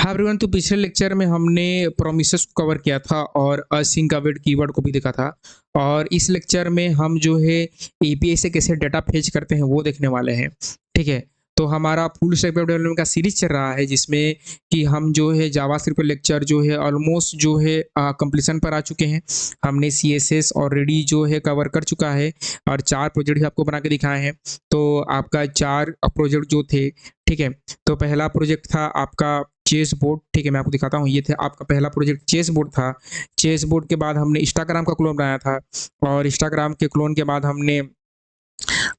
हाँ एवरीवन, तो पिछले लेक्चर में हमने प्रोमिसेस को कवर किया था और असिंक अवेट कीवर्ड को भी देखा था। और इस लेक्चर में हम जो है एपीआई से कैसे डाटा फेच करते हैं वो देखने वाले हैं। ठीक है, तो हमारा फुल स्टैक वेब डेवलपमेंट का सीरीज चल रहा है जिसमें कि हम जो है जावास्क्रिप्ट लेक्चर जो है ऑलमोस्ट जो है कंप्लीशन पर आ चुके हैं। हमने सीएसएस ऑलरेडी जो है कवर कर चुका है और 4 प्रोजेक्ट भी आपको बना के दिखाए हैं। तो आपका 4 प्रोजेक्ट जो थे, ठीक है, तो पहला प्रोजेक्ट था आपका चेस बोर्ड। ठीक है, मैं आपको दिखाता हूँ, ये थे आपका पहला प्रोजेक्ट चेस बोर्ड था। चेस बोर्ड के बाद हमने इंस्टाग्राम का क्लोन बनाया था और इंस्टाग्राम के क्लोन के बाद हमने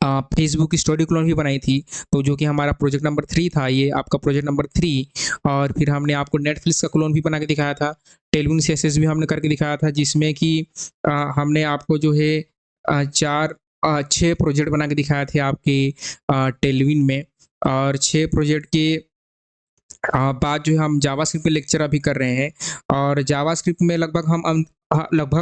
फेसबुक की स्टोरी क्लोन भी बनाई थी। तो जो कि हमारा प्रोजेक्ट नंबर 3 था, ये आपका प्रोजेक्ट नंबर 3। और फिर हमने आपको नेटफ्लिक्स का क्लोन भी बना के दिखाया था। टेलविन सीएसएस भी हमने करके दिखाया था जिसमें कि हमने आपको जो है 6 प्रोजेक्ट बना के दिखाए थे आपके टेलविन में। और 6 प्रोजेक्ट के बाद जो है हम जावास्क्रिप्ट के लेक्चर अभी कर रहे हैं और जावास्क्रिप्ट में लगभग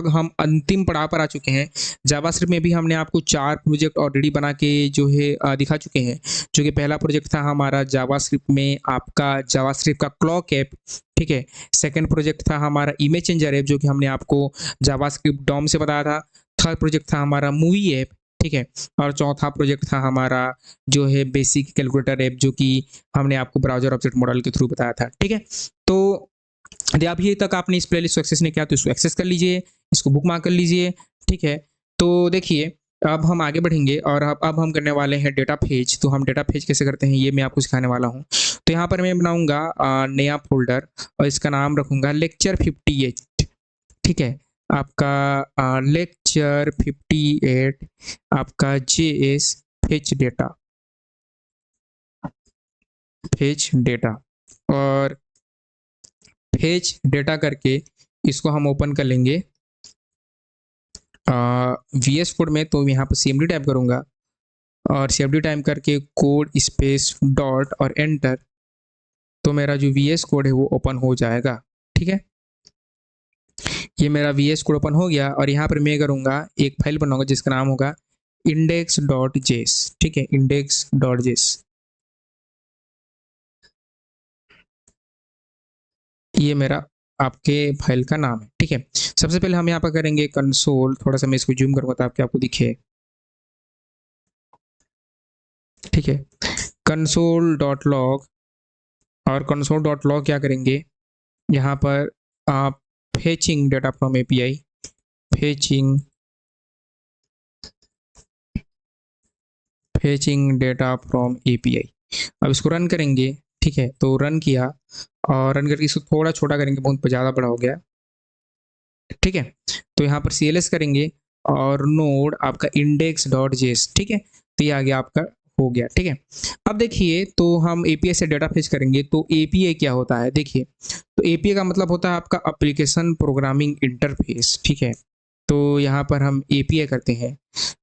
हम अंतिम पड़ाव पर आ चुके हैं। जावास्क्रिप्ट में भी हमने आपको 4 प्रोजेक्ट ऑलरेडी बना के जो है दिखा चुके हैं। जो कि पहला प्रोजेक्ट था हमारा जावास्क्रिप्ट में आपका जावास्क्रिप्ट का क्लॉक ऐप। ठीक है, सेकंड प्रोजेक्ट था हमारा इमेज चेंजर ऐप जो कि हमने आपको जावास्क्रिप्ट डॉम से बताया था। थर्ड प्रोजेक्ट था हमारा मूवी ऐप। ठीक है, और चौथा प्रोजेक्ट था हमारा जो है बेसिक कैलकुलेटर ऐप जो कि हमने आपको ब्राउजर ऑब्जेक्ट मॉडल के थ्रू बताया था। ठीक है, तो यदि अभी तक आपने इस प्लेलिस्ट को एक्सेस नहीं किया तो इसको एक्सेस कर लीजिए, इसको बुक मार्क कर लीजिए। ठीक है, तो देखिए अब हम आगे बढ़ेंगे और अब हम करने वाले हैं डेटा फेच। तो हम डेटा फेच कैसे करते हैं ये मैं आपको सिखाने वाला हूँ। तो यहाँ पर मैं बनाऊंगा नया फोल्डर और इसका नाम रखूंगा लेक्चर 58। ठीक है, आपका लेक्चर 58 आपका जेएस फेच डेटा और फेच डेटा करके इसको हम ओपन कर लेंगे वीएस कोड में। तो यहाँ पर सीएमडी टाइप करूँगा और सीएमडी टाइप करके कोड स्पेस डॉट और एंटर, तो मेरा जो वीएस कोड है वो ओपन हो जाएगा। ठीक है, ये मेरा वीएस कोड ओपन हो गया और यहाँ पर मैं करूँगा एक फाइल बनाऊंगा जिसका नाम होगा index.js। ठीक है, index.js ये मेरा आपके फाइल का नाम है। ठीक है, सबसे पहले हम यहाँ पर करेंगे कंसोल, थोड़ा सा मैं इसको जूम करूंगा ताकि आपको दिखे। ठीक है, console.log और console.log क्या करेंगे, यहाँ पर आप fetching data from API, fetching data from API. अब इसको रन करेंगे। ठीक है, तो रन किया और रन करके इसको थोड़ा छोटा करेंगे, बहुत ज़्यादा बड़ा हो गया। ठीक है, तो यहाँ पर CLS करेंगे और नोड आपका index.js। ठीक है, तो ये आ गया आपका, हो गया। ठीक है, अब देखिए तो हम एपीआई से डेटा फेच करेंगे। तो एपीआई क्या होता है, देखिए तो एपीआई का मतलब होता है आपका एप्लीकेशन प्रोग्रामिंग इंटरफेस। ठीक है, तो यहाँ पर हम एपीआई करते हैं।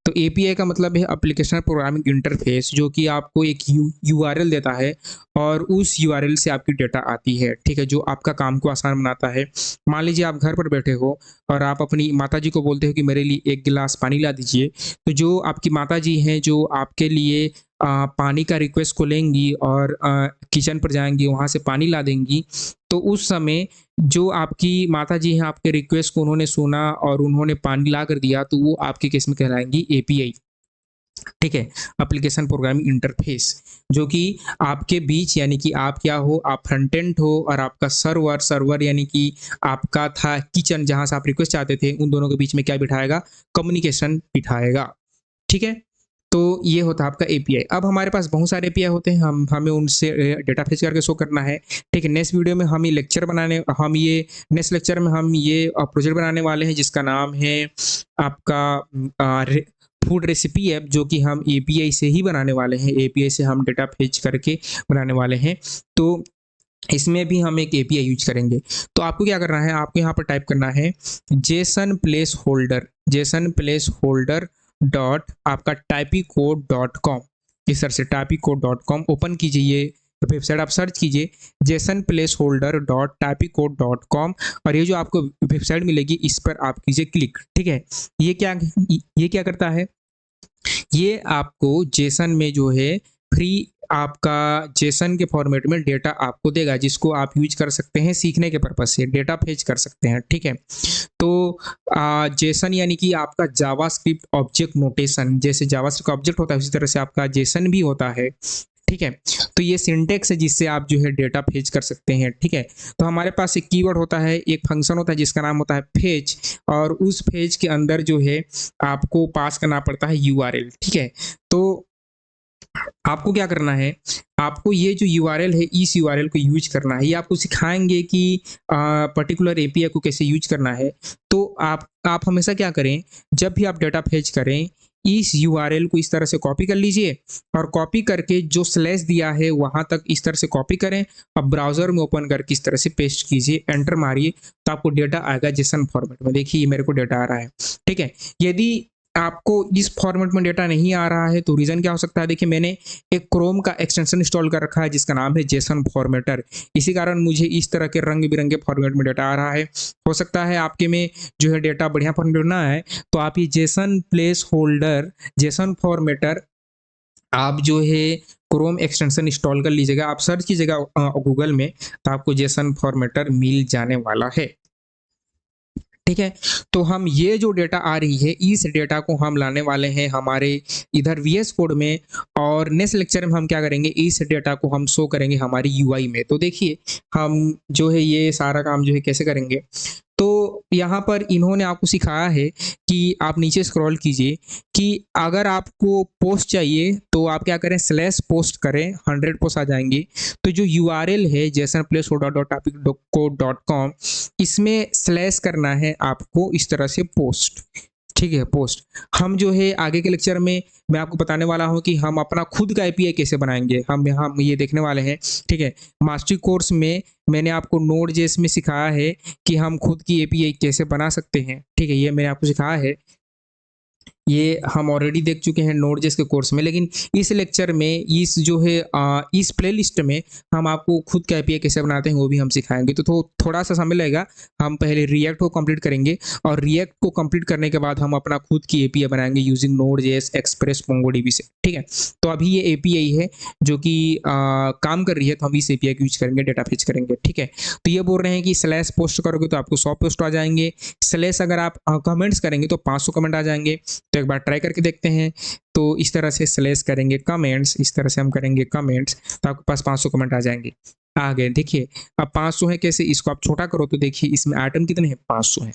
तो एपीआई का मतलब है एप्लीकेशन प्रोग्रामिंग इंटरफेस, जो कि आपको एक यूआरएल देता है और उस यूआरएल से आपकी डेटा आती है। ठीक है, जो आपका काम को आसान बनाता है। मान लीजिए आप घर पर बैठे हो और आप अपनी माताजी को बोलते हो कि मेरे लिए 1 गिलास पानी ला दीजिए। तो जो आपकी माताजी हैं जो आपके लिए पानी का रिक्वेस्ट को लेंगी और किचन पर जाएंगी, वहाँ से पानी ला देंगी। तो उस समय जो आपकी माताजी हैं आपके रिक्वेस्ट को उन्होंने सुना और उन्होंने पानी ला कर दिया, तो वो आपके केस में कहलाएंगी एपीआई। ठीक है, एप्लीकेशन प्रोग्रामिंग इंटरफेस, जो कि आपके बीच यानी कि आप क्या हो, आप फ्रंट एंड हो और आपका सर्वर यानी कि आपका था किचन जहां से आप रिक्वेस्ट चाहते थे, उन दोनों के बीच में क्या बिठाएगा, कम्युनिकेशन बिठाएगा। ठीक है, तो ये होता है आपका एपीआई। अब हमारे पास बहुत सारे एपीआई होते हैं, हमें उनसे डेटा फेच करके शो करना है। ठीक है, नेक्स्ट वीडियो में हम नेक्स्ट लेक्चर में हम ये प्रोजेक्ट बनाने वाले हैं जिसका नाम है आपका फूड रेसिपी ऐप, जो कि हम एपीआई से ही बनाने वाले हैं। एपीआई से हम डेटा फेच करके बनाने वाले हैं। तो इसमें भी हम एक एपीआई यूज करेंगे। तो आपको क्या करना है, आपको यहाँ पर टाइप करना है जेसन प्लेस होल्डर डॉट आपका typicode.com। इस तरह से typicode.com ओपन कीजिए, ये वेबसाइट आप सर्च कीजिए Jason place holder dot typicode.com और ये जो आपको वेबसाइट मिलेगी इस पर आप कीजिए क्लिक। ठीक है, ये क्या करता है, ये आपको जेसन में जो है फ्री आपका जेसन के फॉर्मेट में डेटा आपको देगा, जिसको आप यूज कर सकते हैं सीखने के पर्पज से, डेटा फेच कर सकते हैं, ठीक है। तो जेसन यानी कि आपका जावास्क्रिप्ट ऑब्जेक्ट नोटेशन, जैसे जावास्क्रिप्ट का ऑब्जेक्ट होता है उसी तरह से आपका जेसन भी होता है, ठीक है। तो ये सिंटेक्स है जिससे आप जो है डेटा फेच कर सकते हैं, ठीक है। तो हमारे पास एक कीवर्ड होता है, एक फंक्शन होता है जिसका नाम होता है फेच, और उस फेच के अंदर जो है आपको पास करना पड़ता है यूआरएल, ठीक है। तो आपको क्या करना है, आपको ये जो यूआरएल है इस यूआरएल को यूज करना है, ये आपको सिखाएंगे कि पर्टिकुलर एपीआई को कैसे यूज करना है। तो आप हमेशा क्या करें, जब भी आप डेटा फेच करें इस यूआरएल को इस तरह से कॉपी कर लीजिए, और कॉपी करके जो स्लैश दिया है वहां तक इस तरह से कॉपी करें, अब ब्राउजर में ओपन करके इस तरह से पेस्ट कीजिए, एंटर मारिए, तो आपको डेटा आएगा जेसन फॉर्मेट में। देखिए मेरे को डेटा आ रहा है, ठीक है। यदि आपको इस फॉर्मेट में डेटा नहीं आ रहा है तो रीजन क्या हो सकता है, देखिए मैंने एक क्रोम का एक्सटेंशन इंस्टॉल कर रखा है जिसका नाम है जेसन फॉर्मेटर, इसी कारण मुझे इस तरह के रंग बिरंगे फॉर्मेट में डेटा आ रहा है। हो सकता है आपके में जो है डेटा बढ़िया फॉर्मेट ना है, तो आप ये Jason place holder Jason formatter आप जो है क्रोम एक्सटेंशन इंस्टॉल कर लीजिएगा, आप सर्च कीजिएगा गूगल में, तो आपको जेसन फॉर्मेटर मिल जाने वाला है, ठीक है। तो हम ये जो डेटा आ रही है इस डेटा को हम लाने वाले हैं हमारे इधर वीएस कोड में, और नेक्स्ट लेक्चर में हम क्या करेंगे, इस डेटा को हम शो करेंगे हमारी यूआई में। तो देखिए हम जो है ये सारा काम जो है कैसे करेंगे। तो यहाँ पर इन्होंने आपको सिखाया है कि आप नीचे स्क्रॉल कीजिए कि अगर आपको पोस्ट चाहिए तो आप क्या करें, स्लैश पोस्ट करें, 100 पोस्ट आ जाएंगी। तो जो यूआरएल है Jason place holder dot topic code dot com, इसमें स्लैश करना है आपको इस तरह से पोस्ट, ठीक है, पोस्ट। हम जो है आगे के लेक्चर में मैं आपको बताने वाला हूं कि हम अपना खुद का एपीआई कैसे बनाएंगे, हम ये देखने वाले हैं, ठीक है। मास्टरी कोर्स में मैंने आपको नोड जेएस में सिखाया है कि हम खुद की एपीआई कैसे बना सकते हैं, ठीक है, ये मैंने आपको सिखाया है, ये हम ऑलरेडी देख चुके हैं नोड.जेएस के कोर्स में। लेकिन इस लेक्चर में इस जो है इस प्लेलिस्ट में हम आपको खुद का एपीआई कैसे बनाते हैं वो भी हम सिखाएंगे। तो थोड़ा सा समय लगेगा, हम पहले रिएक्ट को कंप्लीट करेंगे, और रिएक्ट को कंप्लीट करने के बाद हम अपना खुद की एपीआई बनाएंगे यूजिंग नोड.जेएस एक्सप्रेस मोंगोडीबी से, ठीक है। तो अभी ये एपीआई है जो कि काम कर रही है, तो हम इस एपीआई को यूज करेंगे, डेटा फेच करेंगे, ठीक है। तो ये बोल रहे हैं कि स्लैश पोस्ट करोगे तो आपको 100 पोस्ट आ जाएंगे, स्लैश अगर आप कमेंट्स करेंगे तो 500 कमेंट आ जाएंगे। तो एक बार ट्राई करके देखते हैं। तो इस तरह से स्लैश करेंगे कमेंट्स, इस तरह से हम करेंगे कमेंट्स, तो आपके पास 500 कमेंट आ जाएंगे, आ गए। देखिए अब 500 है, कैसे इसको आप छोटा करो तो देखिए इसमें आइटम कितने हैं, 500 है।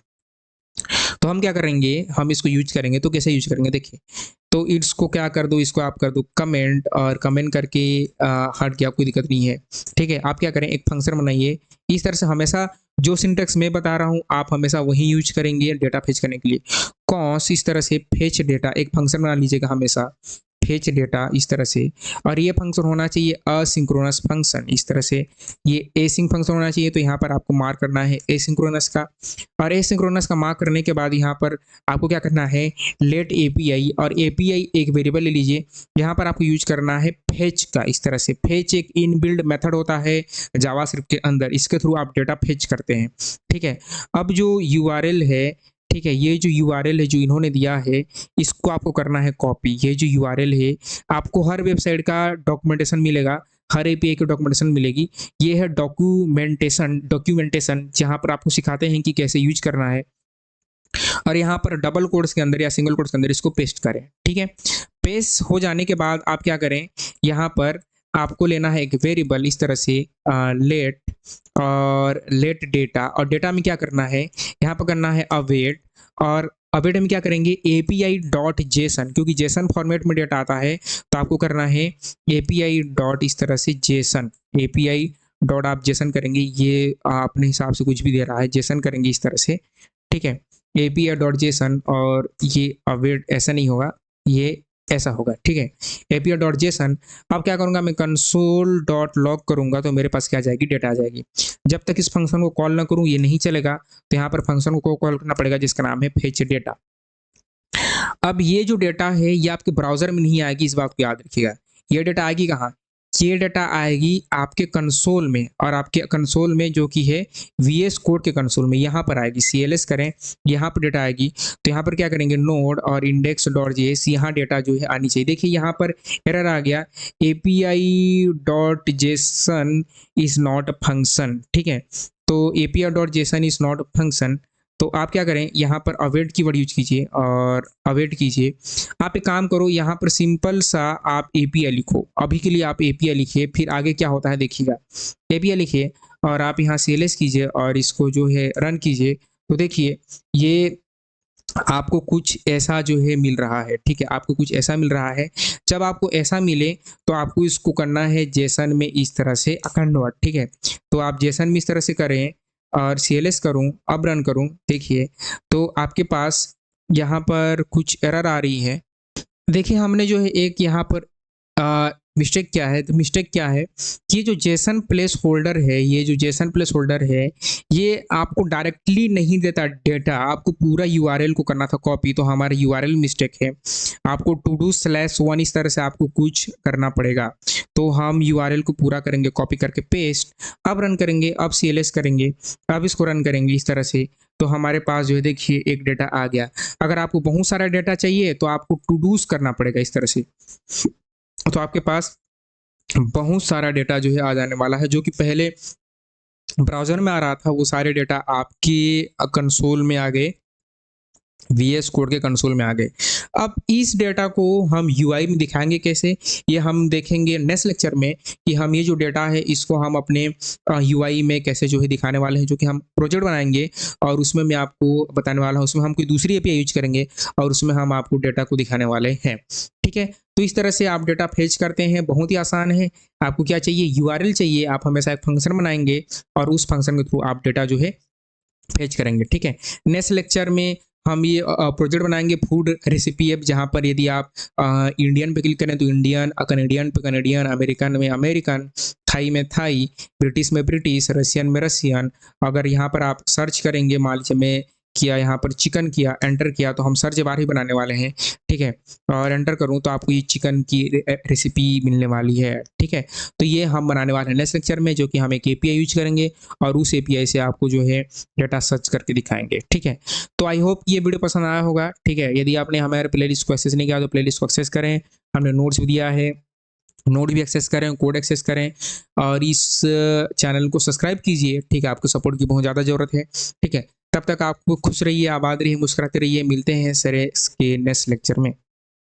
तो हम क्या करेंगे, हम इसको यूज करेंगे, तो कैसे यूज करेंगे देखिए। तो इसको क्या कर दो, इसको आप कर दो कमेंट, और कमेंट करके हट गया, कोई दिक्कत नहीं है, ठीक है। आप क्या करें, एक फंक्शन बनाइए इस तरह से, हमेशा जो सिंटेक्स मैं बता रहा हूं आप हमेशा वही यूज करेंगे डेटा फेच करने के लिए। कॉस इस तरह से फेच डेटा, एक फंक्शन बना लीजिएगा हमेशा, फेच डेटा इस तरह से, और ये फंक्शन होना चाहिए असिंक्रोनस फंक्शन, इस तरह से ये एसिंक फंक्शन होना चाहिए। तो यहाँ पर आपको मार्क करना है एसिंक्रोनस का, और एसिंक्रोनस का मार्क करने के बाद यहाँ पर आपको क्या करना है, लेट एपीआई, और एपीआई एक वेरिएबल ले लीजिए, यहाँ पर आपको यूज करना है फेच का, इस तरह से। फेच एक इनबिल्ड मेथड होता है जावास्क्रिप्ट के अंदर, इसके थ्रू आप डेटा फेच करते हैं, ठीक है। अब जो यूआरएल है, ठीक है, ये जो यूआरएल है जो इन्होंने दिया है इसको आपको करना है कॉपी। ये जो यूआरएल है आपको हर वेबसाइट का डॉक्यूमेंटेशन मिलेगा, हर एपीआई की डॉक्यूमेंटेशन मिलेगी। ये है डॉक्यूमेंटेशन जहां पर आपको सिखाते हैं कि कैसे यूज करना है, और यहाँ पर डबल कोट्स के अंदर या सिंगल कोट्स के अंदर इसको पेस्ट करें, ठीक है। पेस्ट हो जाने के बाद आप क्या करें, यहाँ पर आपको लेना है एक वेरिएबल इस तरह से लेट, और लेट डेटा, और डेटा में क्या करना है, यहाँ पर करना है अवेट, और अवेट में क्या करेंगे एपीआई डॉट जेसन, क्योंकि जेसन फॉर्मेट में डेटा आता है तो आपको करना है एपीआई डॉट इस तरह से जेसन, एपीआई डॉट आप जेसन करेंगे, ये अपने हिसाब से कुछ भी दे रहा है, जेसन करेंगे इस तरह से, ठीक है, एपीआई डॉट जेसन, और ये अवेट ऐसा नहीं होगा, ये ऐसा होगा, ठीक है, एपीआई डॉट जेसन। अब क्या करूंगा मैं, कंसोल डॉट लॉग करूंगा तो मेरे पास क्या आ जाएगी, डेटा आ जाएगी। जब तक इस फंक्शन को कॉल ना करूं ये नहीं चलेगा, तो यहाँ पर फंक्शन को कॉल करना पड़ेगा जिसका नाम है फेच डेटा। अब ये जो डेटा है ये आपके ब्राउजर में नहीं आएगी, इस बात को याद रखिएगा। ये डेटा आएगी कहाँ, ये डाटा आएगी आपके कंसोल में, और आपके कंसोल में जो कि है वीएस कोड के कंसोल में, यहाँ पर आएगी। सीएलएस करें, यहाँ पर डेटा आएगी। तो यहाँ पर क्या करेंगे, नोड और इंडेक्स डॉट जेएस, यहाँ डेटा जो है आनी चाहिए। देखिए यहाँ पर एरर आ गया, API dot JSON is not a function. ठीक है, तो API dot JSON is not a function. तो आप क्या करें, यहाँ पर अवेट कीवर्ड यूज कीजिए और अवेट कीजिए। आप एक काम करो, यहाँ पर सिंपल सा आप एपीआई लिखो। अभी के लिए आप एपीआई लिखिए, फिर आगे क्या होता है देखिएगा। एपीआई लिखिए और आप यहाँ सीएलएस कीजिए और इसको जो है रन कीजिए। तो देखिए ये आपको कुछ ऐसा जो है मिल रहा है। ठीक है, आपको कुछ ऐसा मिल रहा है। जब आपको ऐसा मिले तो आपको इसको करना है जेसन में इस तरह से कन्वर्ट। ठीक है, तो आप जेसन में इस तरह से करें और सीएलएस करूं, अब रन करूं। देखिए तो आपके पास यहाँ पर कुछ एरर आ रही है। देखिए हमने जो है एक यहाँ पर मिस्टेक क्या है, तो मिस्टेक क्या है कि ये जो जेसन प्लेस होल्डर है, ये जो जेसन प्लेस होल्डर है, ये आपको डायरेक्टली नहीं देता डेटा, आपको पूरा यूआरएल को करना था कॉपी। तो हमारा यूआरएल मिस्टेक है, आपको टू डू /1 इस तरह से आपको कुछ करना पड़ेगा। तो हम यूआरएल को पूरा करेंगे कॉपी करके पेस्ट। अब रन करेंगे, अब सीएलएस करेंगे, अब इसको रन करेंगे इस तरह से। तो हमारे पास जो है देखिए एक डेटा आ गया। अगर आपको बहुत सारा डेटा चाहिए तो आपको टू डूज करना पड़ेगा इस तरह से। तो आपके पास बहुत सारा डेटा जो है आ जाने वाला है, जो कि पहले ब्राउज़र में आ रहा था, वो सारे डेटा आपके कंसोल में आ गए, वीएस कोड के कंसोल में आ गए। अब इस डेटा को हम यूआई में दिखाएंगे कैसे, ये हम देखेंगे नेक्स्ट लेक्चर में, कि हम ये जो डेटा है इसको हम अपने यूआई में कैसे जो है दिखाने वाले हैं, जो कि हम प्रोजेक्ट बनाएंगे और उसमें मैं आपको बताने वाला हूँ। उसमें हम कोई दूसरी एपीआई यूज करेंगे और उसमें हम आपको डेटा को दिखाने वाले हैं। ठीक है, तो इस तरह से आप डेटा फेच करते हैं, बहुत ही आसान है। आपको क्या चाहिए, यूआरएल चाहिए। आप हमेशा एक फंक्शन बनाएंगे और उस फंक्शन के थ्रू आप डेटा जो है फेच करेंगे। ठीक है, नेक्स्ट लेक्चर में हम ये प्रोजेक्ट बनाएंगे फूड रेसिपी ऐप, जहाँ पर यदि आप इंडियन पे क्लिक करें तो इंडियन, कनेडियन पे कनेडियन, अमेरिकन में अमेरिकन, थाई में थाई, ब्रिटिश में ब्रिटिश, रशियन में रशियन। अगर यहाँ पर आप सर्च करेंगे, मान लीजिए मैं किया यहाँ पर चिकन किया, एंटर किया, तो हम सर्च बार ही बनाने वाले हैं। ठीक है, और एंटर करूँ तो आपको ये चिकन की रेसिपी मिलने वाली है। ठीक है, तो ये हम बनाने वाले हैं नेक्स्ट लेक्चर में, जो कि हम एक एपीआई यूज करेंगे और उस एपीआई से आपको जो है डेटा सर्च करके दिखाएंगे। ठीक है, तो आई होप ये वीडियो पसंद आया होगा। ठीक है, यदि आपने हमारे प्लेलिस्ट को एक्सेस नहीं किया तो प्लेलिस्ट को एक्सेस करें, हमने नोट्स भी दिया है, नोट भी एक्सेस करें, कोड एक्सेस करें और इस चैनल को सब्सक्राइब कीजिए। ठीक है, आपको सपोर्ट की बहुत ज़्यादा ज़रूरत है। ठीक है, तब तक आप खुश रहिए, आबाद रहिए, मुस्कुराते रहिए। मिलते हैं सर के नेक्स्ट लेक्चर में।